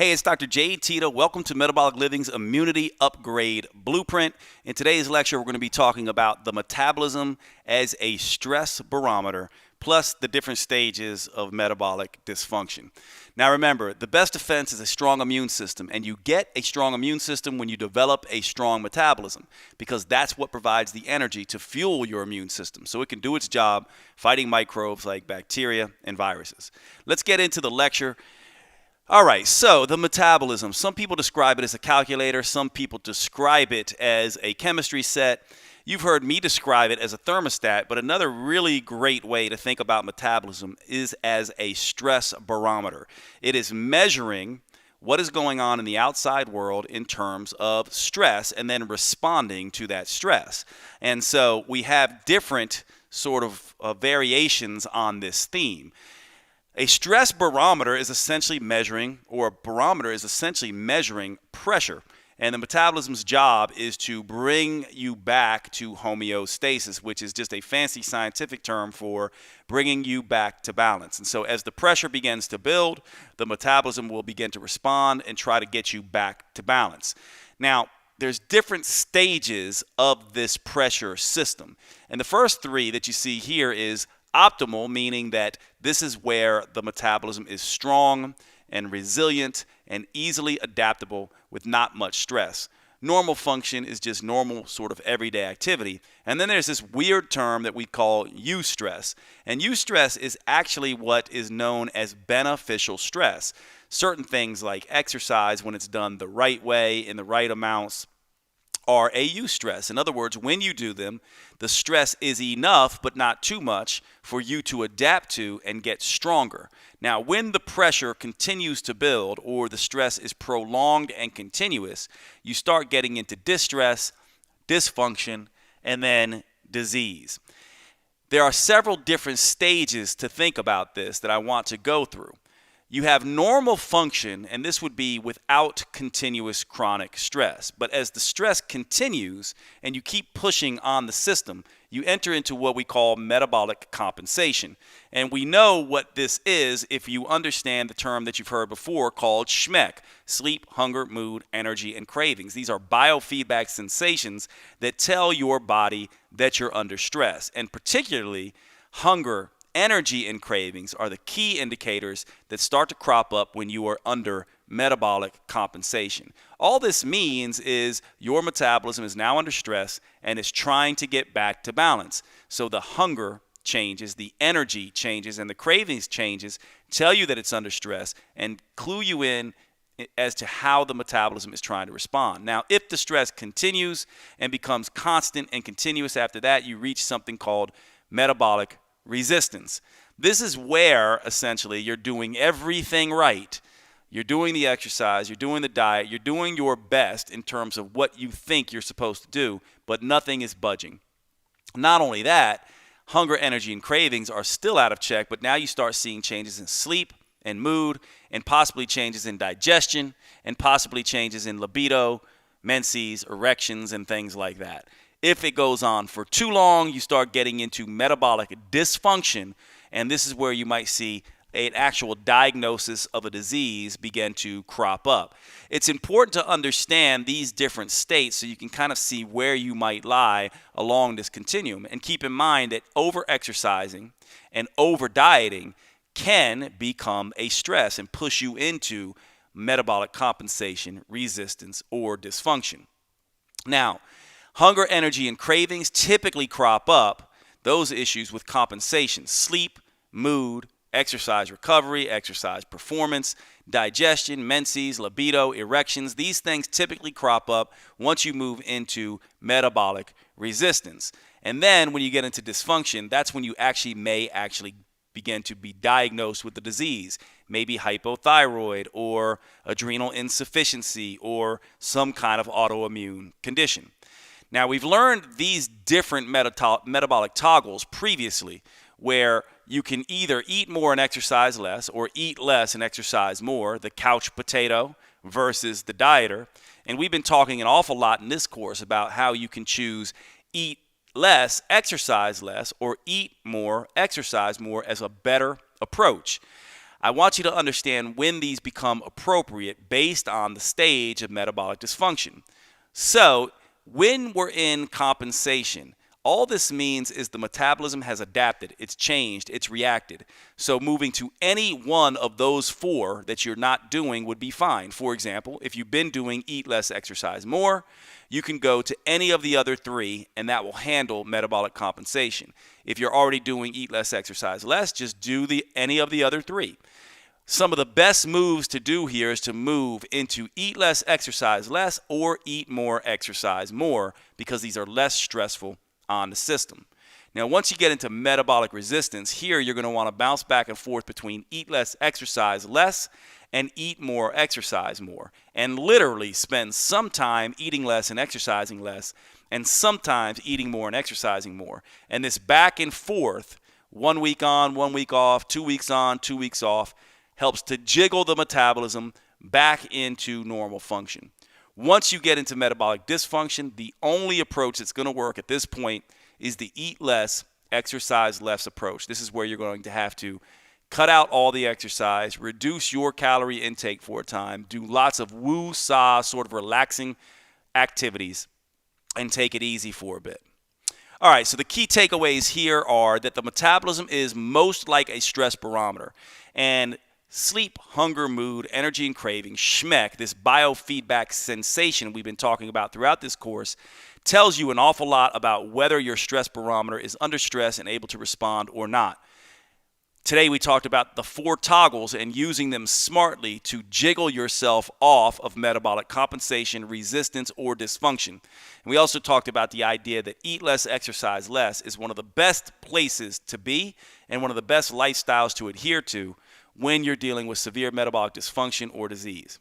Hey, it's Dr. Jade Teta. Welcome to Metabolic Living's Immunity Upgrade Blueprint. In today's lecture, we're going to be talking about the metabolism as a stress barometer, plus the different stages of metabolic dysfunction. Now remember, the best defense is a strong immune system, and you get a strong immune system when you develop a strong metabolism, because that's what provides the energy to fuel your immune system so it can do its job fighting microbes like bacteria and viruses. Let's get into the lecture. All right, so the metabolism. Some people describe it as a calculator. Some people describe it as a chemistry set. You've heard me describe it as a thermostat, but another really great way to think about metabolism is as a stress barometer. It is measuring what is going on in the outside world in terms of stress and then responding to that stress. And so we have different sort of variations on this theme. A stress barometer is essentially measuring, or a barometer is essentially measuring pressure. And the metabolism's job is to bring you back to homeostasis, which is just a fancy scientific term for bringing you back to balance. And so as the pressure begins to build, the metabolism will begin to respond and try to get you back to balance. Now, there's different stages of this pressure system. And the first three that you see here is optimal, meaning that this is where the metabolism is strong and resilient and easily adaptable with not much stress. Normal function is just normal sort of everyday activity. And then there's this weird term that we call eustress. And eustress is actually what is known as beneficial stress. Certain things like exercise, when it's done the right way, in the right amounts, are a eustress. In other words, when you do them, the stress is enough but not too much for you to adapt to and get stronger. Now, when the pressure continues to build or the stress is prolonged and continuous, you start getting into distress, dysfunction, and then disease. There are several different stages to think about this that I want to go through. You have normal function, and this would be without continuous chronic stress. But as the stress continues and you keep pushing on the system, you enter into what we call metabolic compensation. And we know what this is if you understand the term that you've heard before called SHMEC: sleep, hunger, mood, energy, and cravings. These are biofeedback sensations that tell your body that you're under stress. And particularly hunger, energy, and cravings are the key indicators that start to crop up when you are under metabolic compensation. All this means is your metabolism is now under stress and is trying to get back to balance. So the hunger changes, the energy changes, and the cravings changes tell you that it's under stress and clue you in as to how the metabolism is trying to respond. Now, if the stress continues and becomes constant and continuous after that, you reach something called metabolic resistance. This is where essentially you're doing everything right. You're doing the exercise, you're doing the diet, you're doing your best in terms of what you think you're supposed to do, but nothing is budging. Not only that, hunger, energy, and cravings are still out of check, but now you start seeing changes in sleep and mood, and possibly changes in digestion, and possibly changes in libido, menses, erections, and things like that. If it goes on for too long, you start getting into metabolic dysfunction, and this is where you might see an actual diagnosis of a disease begin to crop up. It's important to understand these different states so you can kind of see where you might lie along this continuum. And keep in mind that over-exercising and over-dieting can become a stress and push you into metabolic compensation, resistance, or dysfunction. Now, hunger, energy, and cravings typically crop up, those issues, with compensation: sleep, mood, exercise recovery, exercise performance, digestion, menses, libido, erections. These things typically crop up once you move into metabolic resistance. And then when you get into dysfunction, that's when you may begin to be diagnosed with the disease, maybe hypothyroid or adrenal insufficiency or some kind of autoimmune condition. Now, we've learned these different metabolic toggles previously, where you can either eat more and exercise less, or eat less and exercise more, the couch potato versus the dieter. And we've been talking an awful lot in this course about how you can choose eat less, exercise less, or eat more, exercise more as a better approach. I want you to understand when these become appropriate based on the stage of metabolic dysfunction. So when we're in compensation, all this means is the metabolism has adapted, it's changed, it's reacted. So moving to any one of those four that you're not doing would be fine. For example, if you've been doing eat less, exercise more, you can go to any of the other three and that will handle metabolic compensation. If you're already doing eat less, exercise less, just do any of the other three. Some of the best moves to do here is to move into eat less, exercise less, or eat more, exercise more, because these are less stressful on the system. Now, once you get into metabolic resistance, here you're going to want to bounce back and forth between eat less, exercise less, and eat more, exercise more, and literally spend some time eating less and exercising less, and sometimes eating more and exercising more. And this back and forth, 1 week on, 1 week off, 2 weeks on, 2 weeks off, helps to jiggle the metabolism back into normal function. Once you get into metabolic dysfunction, the only approach that's going to work at this point is the eat less, exercise less approach. This is where you're going to have to cut out all the exercise, reduce your calorie intake for a time, do lots of woo-saw sort of relaxing activities, and take it easy for a bit. All right, so the key takeaways here are that the metabolism is most like a stress barometer. And sleep, hunger, mood, energy, and craving, SHMEC, this biofeedback sensation we've been talking about throughout this course, tells you an awful lot about whether your stress barometer is under stress and able to respond or not. Today we talked about the 4 toggles and using them smartly to jiggle yourself off of metabolic compensation, resistance, or dysfunction. And we also talked about the idea that eat less, exercise less is one of the best places to be and one of the best lifestyles to adhere to when you're dealing with severe metabolic dysfunction or disease.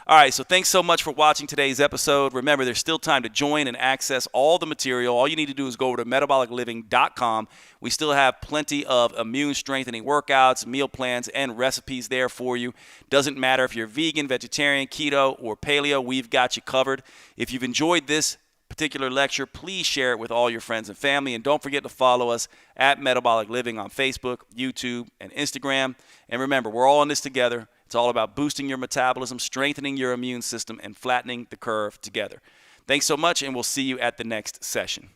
All right, so thanks so much for watching today's episode. Remember, there's still time to join and access all the material. All you need to do is go over to metabolicliving.com. We still have plenty of immune strengthening workouts, meal plans, and recipes there for you. Doesn't matter if you're vegan, vegetarian, keto, or paleo, we've got you covered. If you've enjoyed this particular lecture, please share it with all your friends and family. And don't forget to follow us at Metabolic Living on Facebook, YouTube, and Instagram. And remember, we're all in this together. It's all about boosting your metabolism, strengthening your immune system, and flattening the curve together. Thanks so much, and we'll see you at the next session.